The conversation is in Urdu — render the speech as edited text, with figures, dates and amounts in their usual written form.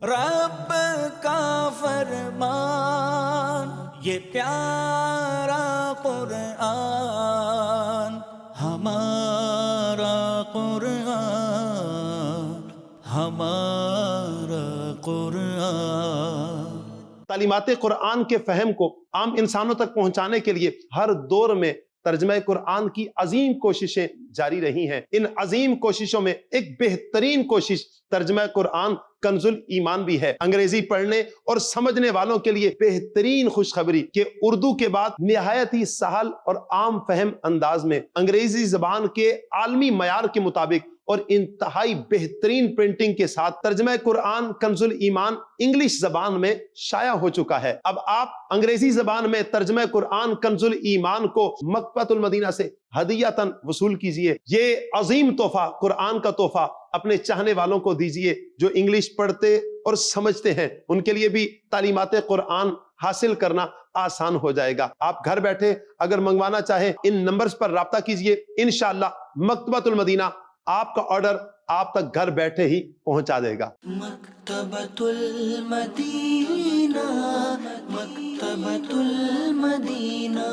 رب کا فرمان یہ پیارا قرآن، ہمارا قرآن، ہمارا قرآن۔ تعلیمات قرآن کے فہم کو عام انسانوں تک پہنچانے کے لیے ہر دور میں ترجمہ قرآن کی عظیم کوششیں جاری رہی ہیں۔ ان عظیم کوششوں میں ایک بہترین کوشش ترجمہ قرآن کنز ایمان بھی ہے۔ انگریزی پڑھنے اور سمجھنے والوں کے لیے بہترین خوشخبری کہ اردو کے بعد نہایت ہی سہل اور عام فہم انداز میں انگریزی زبان کے عالمی معیار کے مطابق اور انتہائی بہترین پرنٹنگ کے ساتھ ترجمہ قرآن کنز ایمان انگلش زبان میں شائع ہو چکا ہے۔ اب آپ انگریزی زبان میں ترجمہ قرآن کنز ایمان کو مکتبۃ المدینہ سے ہدیۃً وصول کیجئے۔ یہ عظیم تحفہ، قرآن کا تحفہ اپنے چاہنے والوں کو دیجئے جو انگلش پڑھتے اور سمجھتے ہیں۔ ان کے لیے بھی تعلیمات قرآن حاصل کرنا آسان ہو جائے گا۔ آپ گھر بیٹھے اگر منگوانا چاہیں ان نمبرز پر رابطہ کیجئے، انشاءاللہ مکتبۃ المدینہ آپ کا آرڈر آپ تک گھر بیٹھے ہی پہنچا دے گا۔ مکتبۃ المدینہ، مکتبۃ المدینہ۔